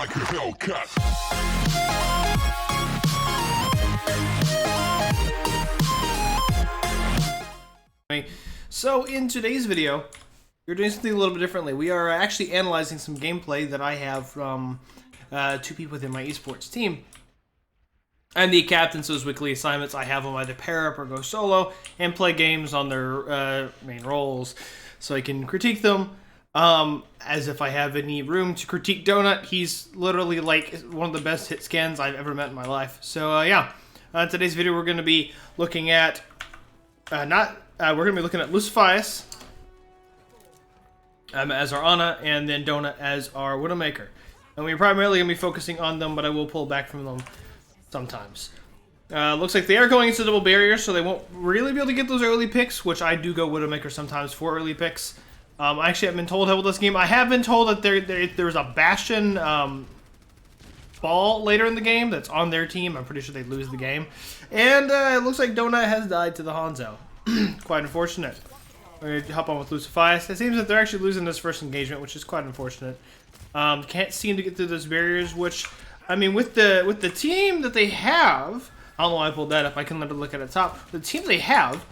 like a Hellcat. So in today's video, we're doing something a little bit differently. We are actually analyzing some gameplay that I have from two people within my esports team. I'm the captain, so those weekly assignments I have them either pair up or go solo and play games on their main roles, so I can critique them. As if I have any room to critique Donut, he's literally like one of the best hit scans I've ever met in my life. So yeah, today's video we're going to be looking at we're going to be looking at Lucifius as our Ana, and then Donut as our Widowmaker. And we're primarily going to be focusing on them, but I will pull back from them sometimes. Looks like they are going into double barriers, so they won't really be able to get those early picks, which I do go Widowmaker sometimes for early picks. I actually have been told how this game. I have been told that there's a Bastion ball later in the game that's on their team. I'm pretty sure they'd lose the game. And it looks like Donut has died to the Hanzo. Quite unfortunate. We're going to hop on with Lucifius. It seems that they're actually losing this first engagement, which is quite unfortunate. Can't seem to get through those barriers, which, I mean, with the team that they have, I don't know why I pulled that up. I can let it look at the top. The team they have,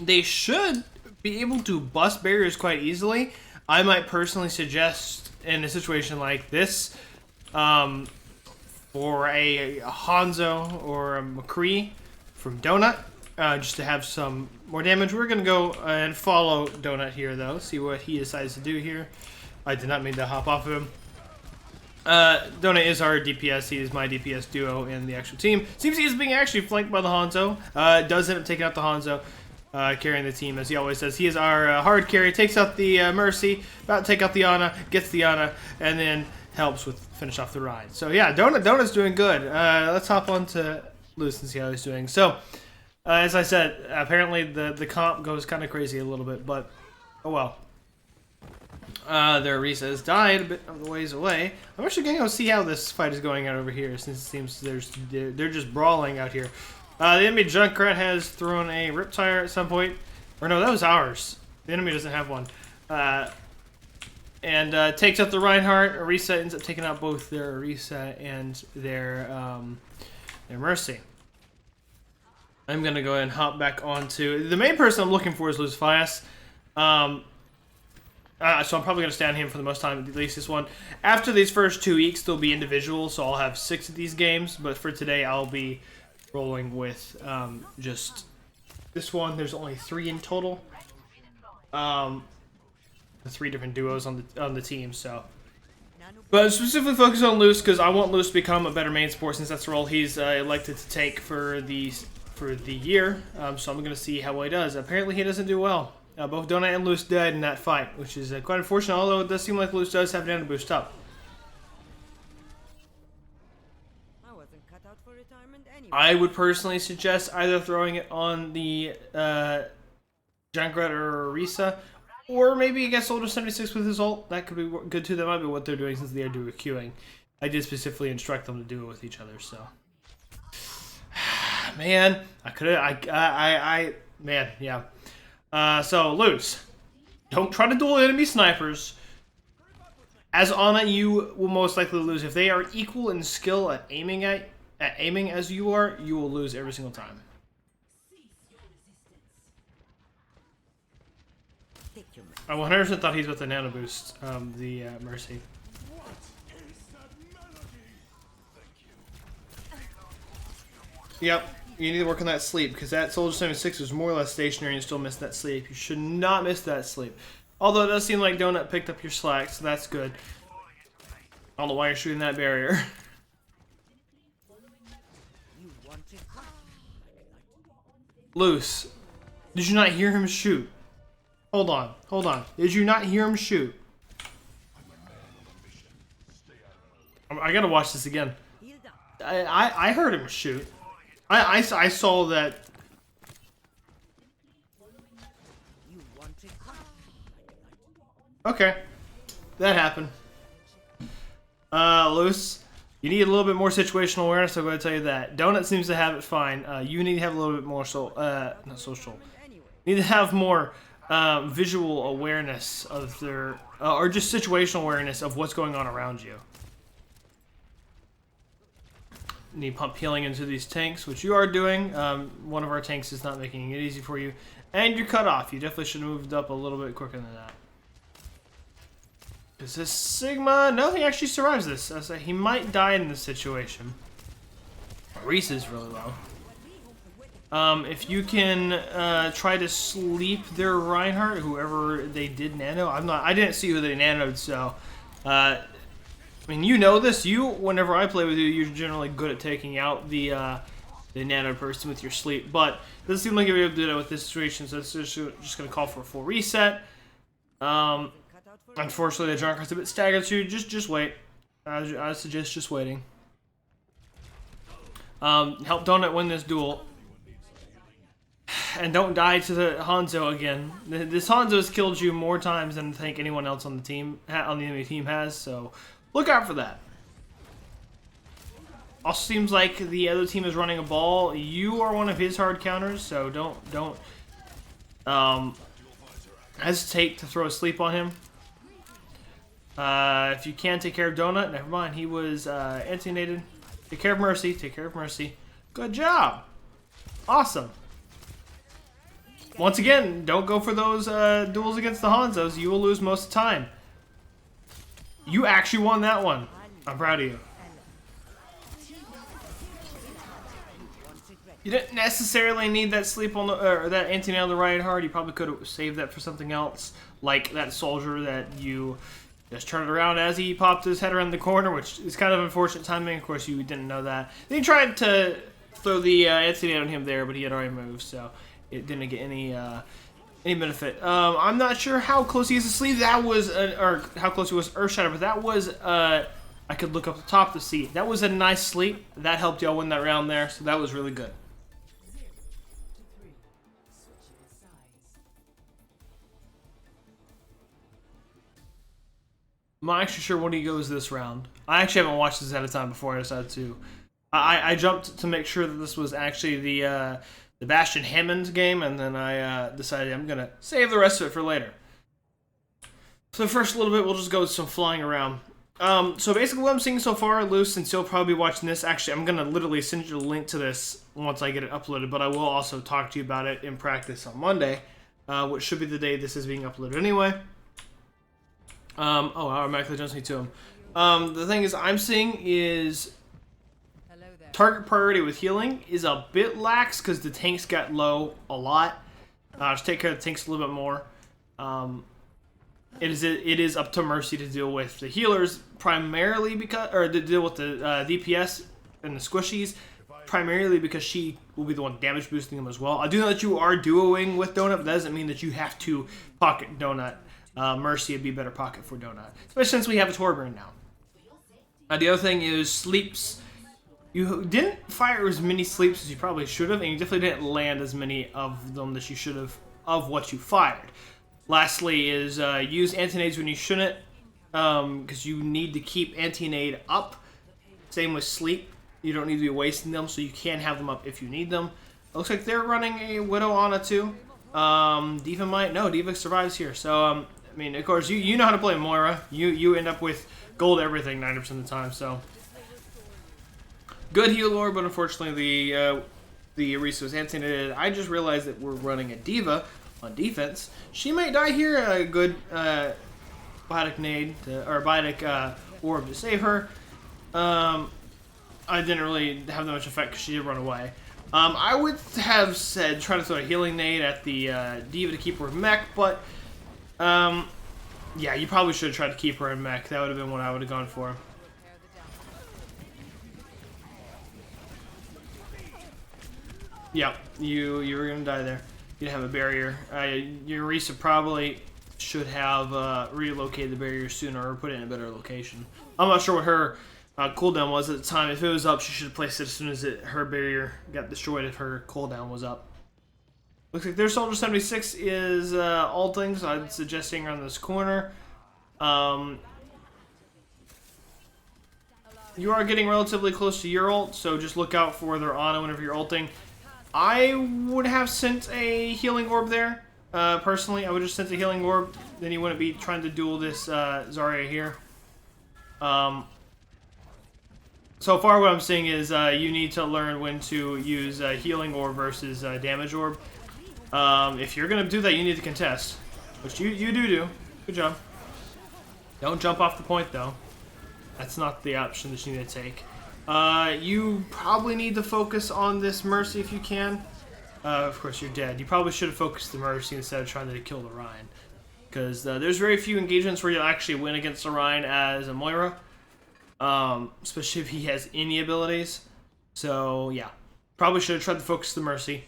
they should be able to bust barriers quite easily. I might personally suggest in a situation like this, for a Hanzo or a McCree from Donut, just to have some more damage. We're going to go and follow Donut here, though, see what he decides to do here. I did not mean to hop off of him. Donut is our DPS. He is my DPS duo in the actual team. Seems he is being actually flanked by the Hanzo. Does end up taking out the Hanzo, carrying the team, as he always does. He is our hard carry. Takes out the Mercy, about to take out the Ana, gets the Ana, and then helps with finish off the ride. So yeah, Donut's doing good. Let's hop on to Luce and see how he's doing. So, as I said, apparently the comp goes kind of crazy a little bit, but oh well. Their Risa has died a bit of the ways away. I'm actually going to go see how this fight is going out over here, since it seems they're just brawling out here. The enemy Junkrat has thrown a Riptire at some point. Or no, that was ours. The enemy doesn't have one. And takes out the Reinhardt. Orisa ends up taking out both their Orisa and their Mercy. I'm going to go ahead and hop back onto... The main person I'm looking for is Lucifius. So I'm probably going to stay on him for the most time, at least this one. After these first 2 weeks, they'll be individual, so I'll have 6 of these games. But for today, I'll be rolling with just this one. There's only 3 in total. The 3 different duos on the team, so... But specifically focus on Luce, because I want Luce to become a better main support, since that's the role he's elected to take for the year. So I'm going to see how well he does. Apparently he doesn't do well. Both Donut and Luce died in that fight, which is quite unfortunate, although it does seem like Luce does have an to boost up. I would personally suggest either throwing it on the Junkrat or Orisa, or maybe against Soldier 76 with his ult. That could be good too. That might be what they're doing, since they are doing queuing. I did specifically instruct them to do it with each other, so... Man, man, yeah. So, Luce, don't try to duel enemy snipers. As Ana, you will most likely lose. If they are equal in skill at aiming as you are, you will lose every single time. I 100% thought he's with the nano boost, the Mercy. Yep. You need to work on that sleep, because that Soldier 76 is more or less stationary and you still miss that sleep. You should not miss that sleep. Although it does seem like Donut picked up your slack, so that's good. I don't know why you're shooting that barrier. Luce, did you not hear him shoot? Hold on. Did you not hear him shoot? I gotta watch this again. I heard him shoot. I saw that. Okay, that happened. Luce, you need a little bit more situational awareness. I'm going to tell you that. Donut seems to have it fine. You need to have a little bit more not social. You need to have more visual awareness of their, or just situational awareness of what's going on around you. Need pump healing into these tanks, which you are doing. One of our tanks is not making it easy for you. And you're cut off. You definitely should have moved up a little bit quicker than that. Because this Sigma, nothing actually survives this. I say he might die in this situation. Reese is really low. If you can try to sleep their Reinhardt, whoever they did nano, I didn't see who they nanoed, so I mean, you know this. Whenever I play with you, you're generally good at taking out the nano person with your sleep, but it doesn't seem like you're able to do that with this situation, so it's just going to call for a full reset. Unfortunately, the Junkrat's a bit staggered, so just wait. I suggest just waiting. Help Donut win this duel. And don't die to the Hanzo again. This Hanzo has killed you more times than I think anyone else on the team, on the enemy team has, so look out for that. Also seems like the other team is running a ball. You are one of his hard counters, so don't hesitate to throw a sleep on him. If you can take care of Donut, never mind. He was anti-nated. Take care of Mercy. Take care of Mercy. Good job. Awesome. Once again, don't go for those duels against the Hanzos. You will lose most of the time. You actually won that one. I'm proud of you. You didn't necessarily need that sleep on the or that anti-nail on the right hard. You probably could have saved that for something else, like that soldier that you just turned around as he popped his head around the corner, which is kind of unfortunate timing. Of course, you didn't know that. Then you tried to throw the anti-nail on him there, but he had already moved, so it didn't get any benefit. I'm not sure how close he is to sleep. That was, or how close he was Earthshatter, but that was, I could look up the top to see. That was a nice sleep. That helped y'all win that round there, so that was really good. I'm not actually sure when he goes this round. I actually haven't watched this at a time before I decided to. I jumped to make sure that this was actually the Bastion Hammond game, and then I decided I'm going to save the rest of it for later. So the first little bit, we'll just go with some flying around. So basically what I'm seeing so far, Lou, since you'll probably be watching this, actually I'm going to literally send you a link to this once I get it uploaded, but I will also talk to you about it in practice on Monday, which should be the day this is being uploaded anyway. I automatically jumps me to him. The thing is I'm seeing is target priority with healing is a bit lax because the tanks got low a lot. Just take care of the tanks a little bit more. It is up to Mercy to deal with the healers primarily because, or to deal with the DPS and the squishies primarily because she will be the one damage boosting them as well. I do know that you are duoing with Donut, but that doesn't mean that you have to pocket Donut. Mercy would be a better pocket for Donut, especially since we have a Torbjorn now. The other thing is sleeps. You didn't fire as many sleeps as you probably should have, and you definitely didn't land as many of them that you should have of what you fired. Lastly is use anti-nades when you shouldn't, because you need to keep anti-nade up. Same with sleep. You don't need to be wasting them, so you can have them up if you need them. It looks like they're running a Widow Ana too. Diva might. No, Diva survives here. So, I mean, of course, you know how to play Moira. You end up with gold everything 90% of the time, so. Good heal lore, but unfortunately the Orisa was anti-nated. I just realized that we're running a Diva on defense. She might die here. A good biotic nade or biotic orb to save her. I didn't really have that much effect because she did run away. I would have said try to throw a healing nade at the Diva to keep her in mech, but yeah, you probably should have tried to keep her in mech. That would have been what I would have gone for. Yep, you were gonna die there. You didn't have a barrier. Your Orisa probably should have relocated the barrier sooner or put it in a better location. I'm not sure what her cooldown was at the time. If it was up, she should have placed it as soon as her barrier got destroyed if her cooldown was up. Looks like their Soldier 76 is ulting, so I'd suggest staying around this corner. You are getting relatively close to your ult, so just look out for their Ana whenever you're ulting. I would have sent a healing orb there, personally. I would just sent a healing orb. Then you wouldn't be trying to duel this Zarya here. So far what I'm seeing is you need to learn when to use healing orb versus damage orb. If you're going to do that, you need to contest. Which you do. Good job. Don't jump off the point, though. That's not the option that you need to take. You probably need to focus on this Mercy if you can. Of course, you're dead. You probably should have focused the Mercy instead of trying to kill the Rhine. Because there's very few engagements where you'll actually win against the Rhine as a Moira. Especially if he has any abilities. So, yeah. Probably should have tried to focus the Mercy.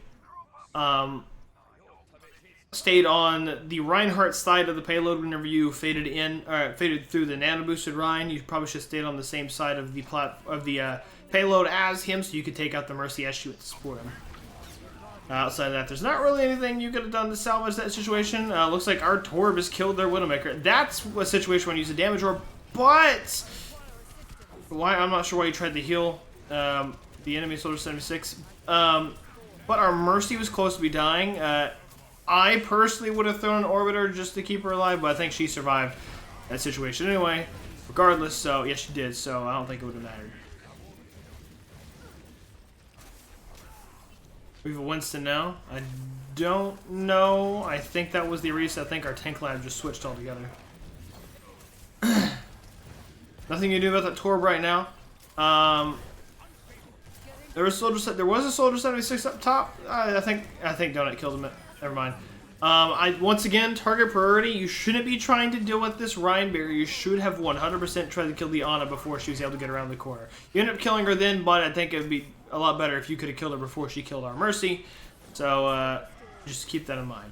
Stayed on the Reinhardt side of the payload whenever you faded through the nano boosted Rhine. You probably should have stayed on the same side of the payload as him, so you could take out the Mercy as she went to support him. Outside of that, there's not really anything you could have done to salvage that situation. Looks like our Torb has killed their Widowmaker. That's a situation when you use a damage orb, but I'm not sure why you tried to heal the enemy Soldier 76. But our Mercy was close to be dying. I personally would have thrown an Orbiter just to keep her alive, but I think she survived that situation anyway, regardless, so yes, she did, so I don't think it would have mattered. We have a Winston now. I don't know. I think that was the Arisa. I think our tank lab just switched altogether. Nothing you can do about that Torb right now. There was a Soldier 76 up top. I think Donut killed him. Never mind. Once again, target priority. You shouldn't be trying to deal with this Rhine barrier. You should have 100% tried to kill the Ana before she was able to get around the corner. You end up killing her then, but I think it would be a lot better if you could have killed her before she killed our Mercy. So, just keep that in mind.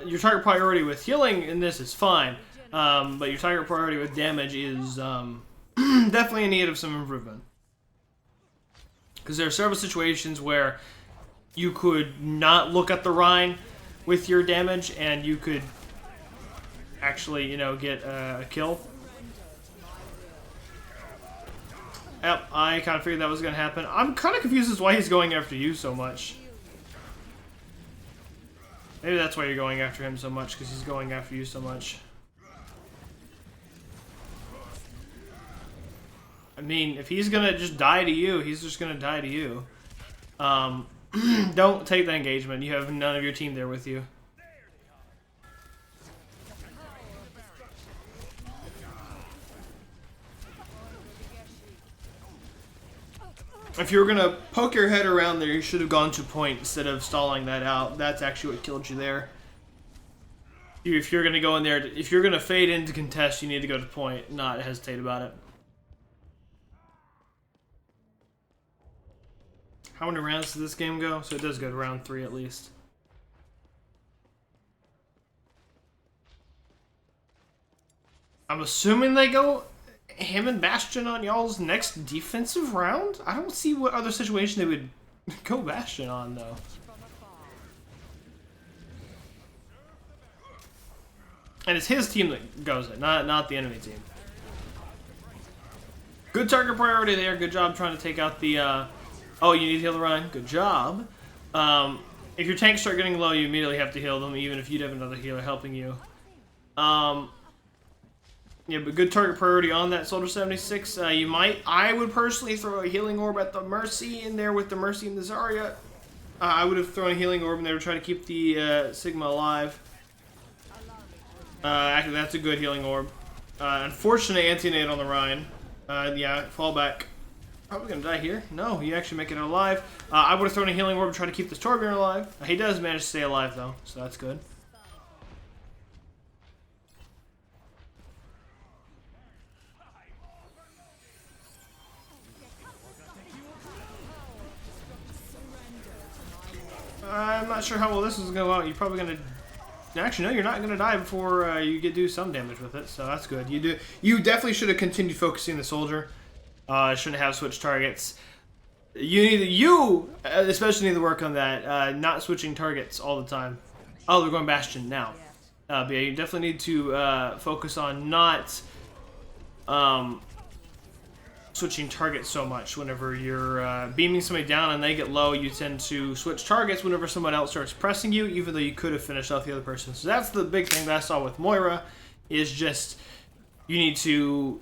Your target priority with healing in this is fine, but your target priority with damage is definitely in need of some improvement. Because there are several situations where you could not look at the Rhine with your damage, and you could actually, get a kill. Yep, I kind of figured that was going to happen. I'm kind of confused as to why he's going after you so much. Maybe that's why you're going after him so much, because he's going after you so much. I mean, if he's gonna just die to you, he's just gonna die to you. Don't take that engagement. You have none of your team there with you. If you were gonna poke your head around there, you should have gone to point instead of stalling that out. That's actually what killed you there. If you're gonna go in there, if you're gonna fade into contest, you need to go to point, not hesitate about it. How many rounds does this game go? So it does go to round 3 at least. I'm assuming they go him and Bastion on y'all's next defensive round? I don't see what other situation they would go Bastion on, though. And it's his team that goes it, not the enemy team. Good target priority there. Good job trying to take out the... Oh, you need to heal the Rhine. Good job. If your tanks start getting low, you immediately have to heal them, even if you'd have another healer helping you. Yeah, but good target priority on that Soldier 76. I would personally throw a healing orb at the Mercy in there with the Mercy and the Zarya. I would have thrown a healing orb in there to try to keep the Sigma alive. Actually, that's a good healing orb. Unfortunate anti-nade on the Rhine. Yeah, fall back. Probably gonna die here. No, you actually make it alive. I would have thrown a healing orb to try to keep this Torbjorn alive. He does manage to stay alive though, so that's good. I'm not sure how well this is gonna go out. You're probably gonna... Actually, no, you're not gonna die before you do some damage with it, so that's good. You definitely should have continued focusing the soldier. Shouldn't have switched targets. You especially need to work on that. Not switching targets all the time. Oh, they're going Bastion now. But yeah, you definitely need to focus on not switching targets so much. Whenever you're beaming somebody down and they get low, you tend to switch targets whenever someone else starts pressing you, even though you could have finished off the other person. So that's the big thing that I saw with Moira, is just you need to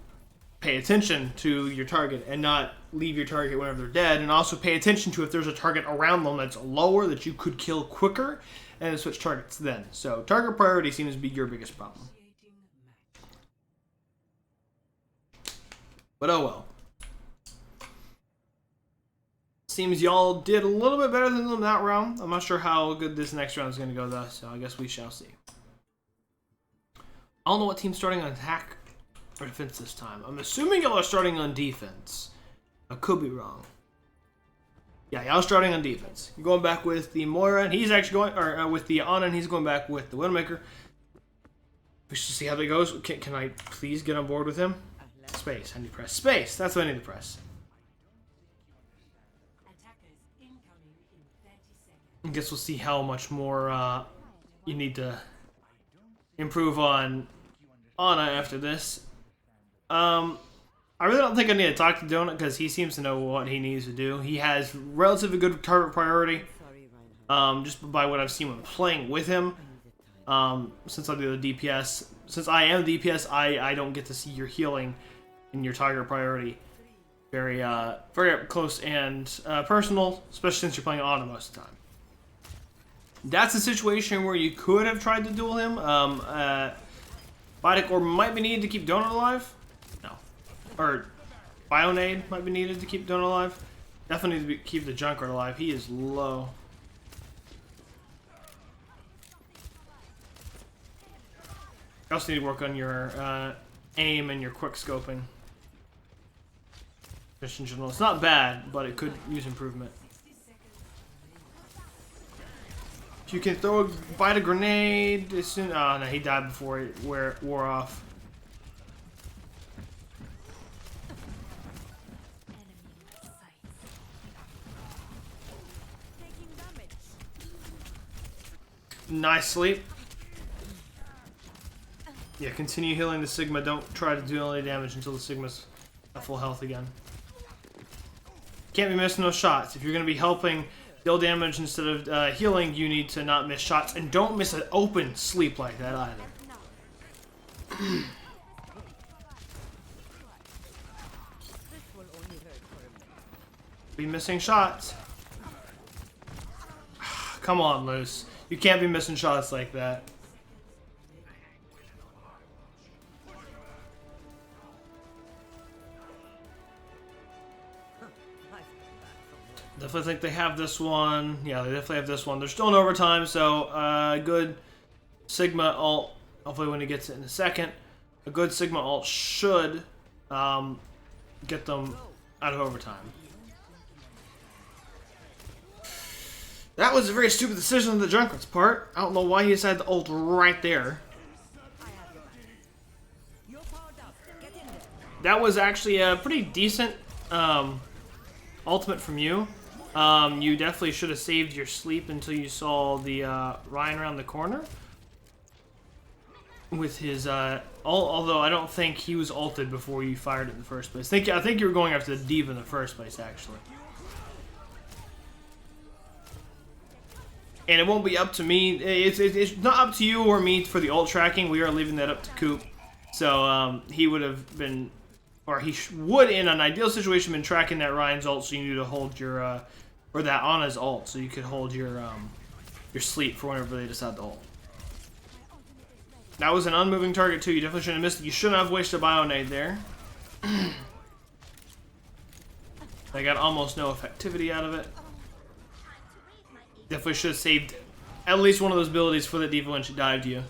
pay attention to your target and not leave your target whenever they're dead, and also pay attention to if there's a target around them that's lower that you could kill quicker, and then switch targets then. So target priority seems to be your biggest problem. But oh well. Seems y'all did a little bit better than them that round. I'm not sure how good this next round is going to go though, so I guess we shall see. I don't know what team's starting on attack or defense this time. I'm assuming y'all are starting on defense. I could be wrong. Yeah, y'all starting on defense. You're going back with the Moira, and he's actually going, or with the Ana, and he's going back with the Widowmaker. We should see how that goes. Can I please get on board with him? Space. I need to press space. That's what I need to press. I guess we'll see how much more you need to improve on Ana after this. I really don't think I need to talk to Donut because he seems to know what he needs to do. He has relatively good target priority, just by what I've seen when playing with him. Since I do the DPS, since I am DPS, I don't get to see your healing and your target priority very up close and personal, especially since you're playing Ana most of the time. That's a situation where you could have tried to duel him. Vidic Orb might be needed to keep Donut alive. No. Or Bionade might be needed to keep Donut alive. Definitely need to keep the Junkrat alive. He is low. You also need to work on your aim and your quick scoping. Just in general. It's not bad, but it could use improvement. If you can bite a grenade as soon. Oh no, he died before it wore off. Nice sleep. Yeah, continue healing the Sigma. Don't try to do any damage until the Sigma's at full health again. Can't be missing those shots. If you're going to be helping deal damage instead of healing, you need to not miss shots. And don't miss an open sleep like that either. Be missing shots. Come on, Luce. You can't be missing shots like that. Definitely think they have this one. Yeah, they definitely have this one. They're still in overtime, so good Sigma ult. Hopefully when he gets it in a second. A good Sigma ult should get them out of overtime. That was a very stupid decision on the Junkrat's part. I don't know why he decided to ult right there. That was actually a pretty decent ultimate from you. You definitely should have saved your sleep until you saw the Ryan around the corner. With his although I don't think he was ulted before you fired it in the first place. I think you were going after the Diva in the first place, actually. And it won't be up to me. It's not up to you or me for the ult tracking. We are leaving that up to Coop. So he would have been, or he would in an ideal situation been tracking that Ryan's ult, so you need to hold your or that Ana's ult, so you could hold your sleep for whenever they decide to ult. That was an unmoving target too. You definitely shouldn't have missed it. You shouldn't have wasted a Bionade there. They got almost no effectivity out of it. Definitely should have saved at least one of those abilities for the Diva when she dived you.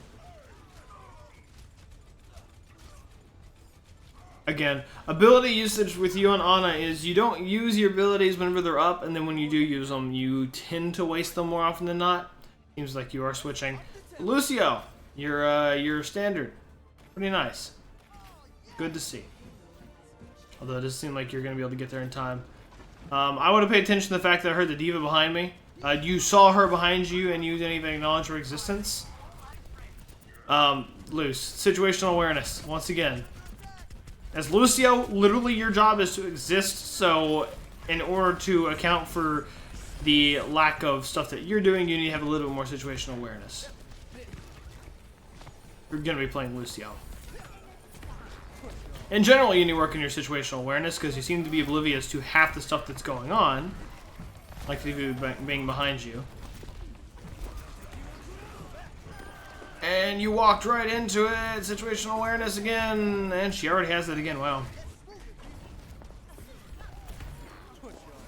Again, ability usage with you and Ana is you don't use your abilities whenever they're up, and then when you do use them, you tend to waste them more often than not. Seems like you are switching. Lucio, your standard. Pretty nice. Good to see. Although it does seem like you're going to be able to get there in time. I would have paid attention to the fact that I heard the Diva behind me. You saw her behind you and you didn't even acknowledge her existence. Loose. Situational awareness, once again. As Lucio, literally your job is to exist, so in order to account for the lack of stuff that you're doing, you need to have a little bit more situational awareness. You're going to be playing Lucio. In general, you need to work on your situational awareness, because you seem to be oblivious to half the stuff that's going on, like the being behind you. And you walked right into it. Situational awareness again. And she already has it again. Wow.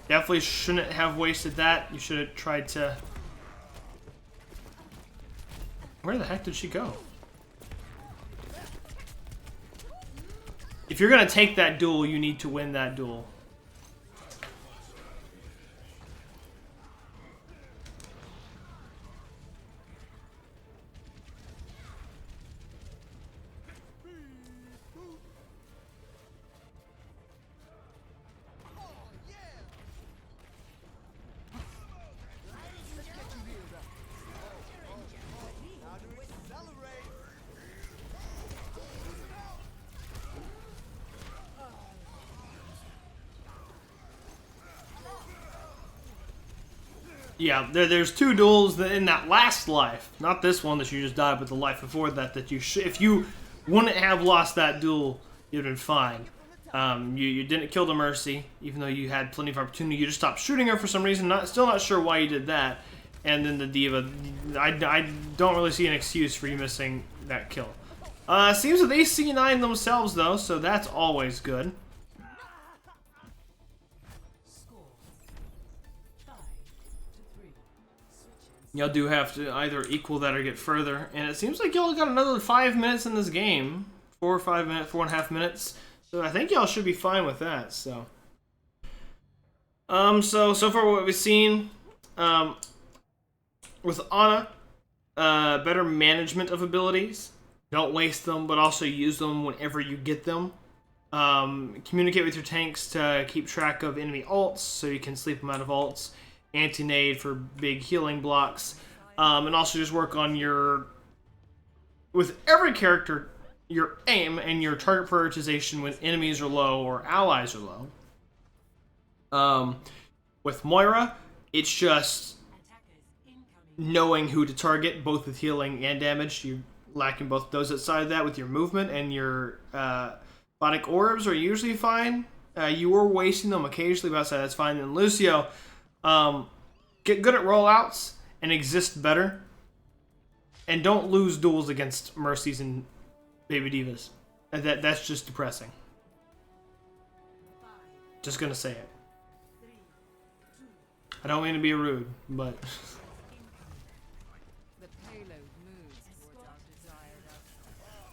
Definitely shouldn't have wasted that. You should have tried to... Where the heck did she go? If you're going to take that duel, you need to win that duel. Yeah, there's two duels in that last life. Not this one that you just died, but the life before that you if you wouldn't have lost that duel, you'd have been fine. You didn't kill the Mercy, even though you had plenty of opportunity. You just stopped shooting her for some reason. Still not sure why you did that. And then the Diva, I don't really see an excuse for you missing that kill. Seems that they C9 themselves, though, so that's always good. Y'all do have to either equal that or get further. And it seems like y'all got another 5 minutes in this game. 4 or 5 minutes, 4.5 minutes. So I think y'all should be fine with that, so. So far what we've seen, with Ana, better management of abilities. Don't waste them, but also use them whenever you get them. Communicate with your tanks to keep track of enemy ults, so you can sleep them out of ults. Anti-nade for big healing blocks, and also just work on your, with every character, your aim and your target prioritization when enemies are low or allies are low. With Moira, it's just knowing who to target, both with healing and damage. You're lacking both of those. Outside of that, with your movement and your biotic orbs are usually fine. You were wasting them occasionally, but outside that's fine. And Lucio, get good at rollouts and exist better, and don't lose duels against Mercies and Baby Divas. That's just depressing. Just gonna say it. I don't mean to be rude, but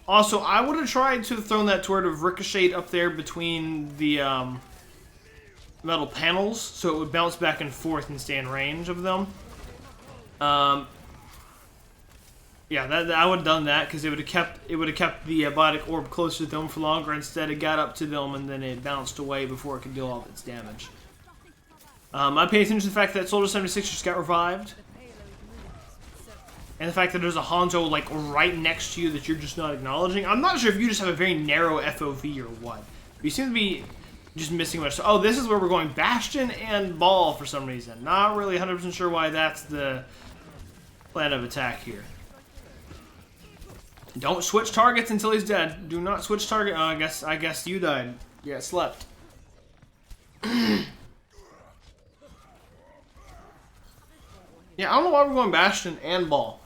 also I would have tried to have thrown that turret of Ricochet up there between the metal panels, so it would bounce back and forth and stay in range of them. Yeah, I would have done that because it would have kept the biotic orb closer to them for longer. Instead, it got up to them and then it bounced away before it could deal all of its damage. I pay attention to the fact that Soldier 76 just got revived, and the fact that there's a Hanzo like right next to you that you're just not acknowledging. I'm not sure if you just have a very narrow FOV or what. You seem to be just missing much. Oh, this is where we're going Bastion and Ball for some reason. Not really 100% sure why that's the plan of attack here. Don't switch targets until he's dead. Do not switch target. Oh, I guess you died. Yeah, slept. Yeah, I don't know why we're going Bastion and Ball.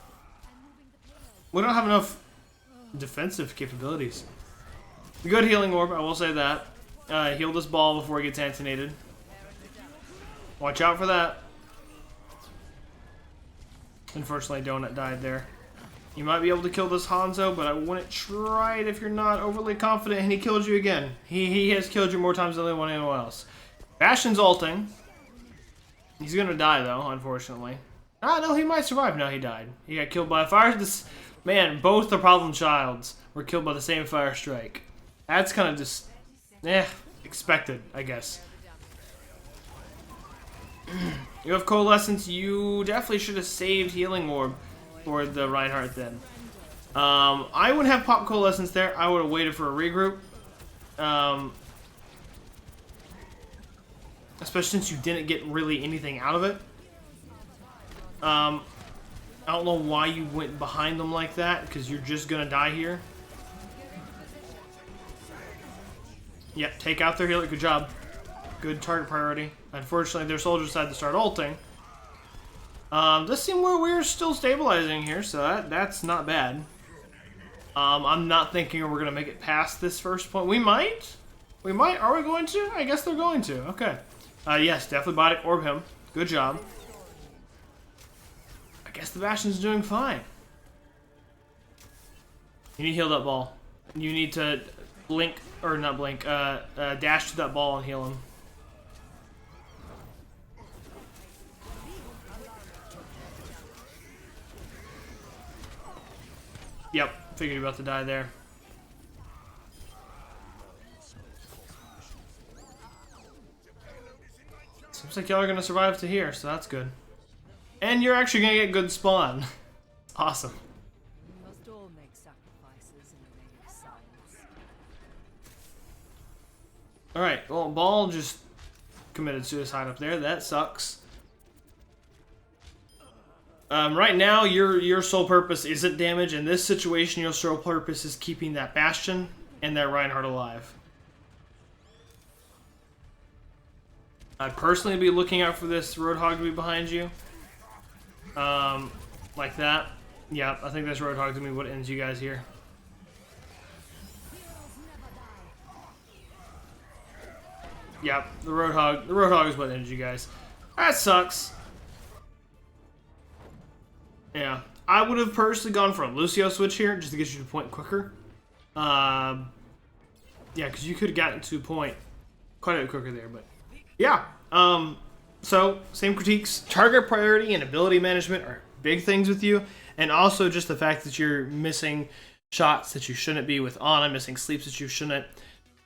We don't have enough defensive capabilities. Good healing orb, I will say that. Heal this Ball before he gets antinated. Watch out for that. Unfortunately, Donut died there. You might be able to kill this Hanzo, but I wouldn't try it if you're not overly confident, and he killed you again. He has killed you more times than anyone else. Bastion's ulting. He's gonna die, though, unfortunately. Ah, no, he might survive. No, he died. He got killed by a fire. Man, both the problem childs were killed by the same fire strike. That's kind of just... expected, I guess. You have Coalescence. You definitely should have saved Healing Orb for the Reinhardt then. I wouldn't have popped Coalescence there. I would have waited for a regroup. Especially since you didn't get really anything out of it. I don't know why you went behind them like that, because you're just gonna die here. Yep, take out their healer. Good job. Good target priority. Unfortunately, their soldiers decided to start ulting. Does seem where we're still stabilizing here, so that's not bad. I'm not thinking we're gonna make it past this first point. We might. We might. Are we going to? I guess they're going to. Okay. Yes, definitely body orb him. Good job. I guess the Bastion's doing fine. You need to heal that ball. You need to blink, or not blink, dash to that ball and heal him. Yep, figured you're about to die there. Seems like y'all are gonna survive to here, so that's good. And you're actually gonna get good spawn. Awesome. We must all make sacrifices in the name of science. Alright, well, Ball just committed suicide up there. That sucks. Right now, your sole purpose isn't damage. In this situation, your sole purpose is keeping that Bastion and that Reinhardt alive. I'd personally be looking out for this Roadhog to be behind you. Like that. Yeah, I think this Roadhog to me what ends you guys here. Yep, the Roadhog is what ends you guys. That sucks. Yeah, I would have personally gone for a Lucio switch here just to get you to point quicker. Yeah, because you could have gotten to point quite a bit quicker there, but yeah. So same critiques. Target priority and ability management are big things with you, and also just the fact that you're missing shots that you shouldn't be with Ana, missing sleeps that you shouldn't.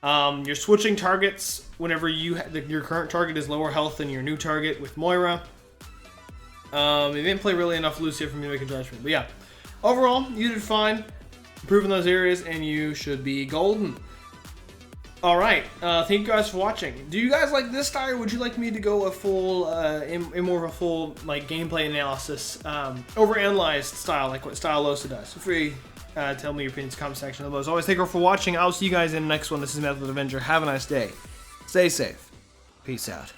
You're switching targets whenever your current target is lower health than your new target with Moira. You didn't play really enough Lucio for me to make a judgment, but yeah. Overall, you did fine. Improving those areas, and you should be golden. Alright, thank you guys for watching. Do you guys like this style, or would you like me to go a full, in more of a full, like, gameplay analysis, overanalyzed style, like what Stylosa does? Feel free tell me your opinions in the comment section. As always, thank you for watching. I'll see you guys in the next one. This is EmeraldAvengerG. Have a nice day. Stay safe. Peace out.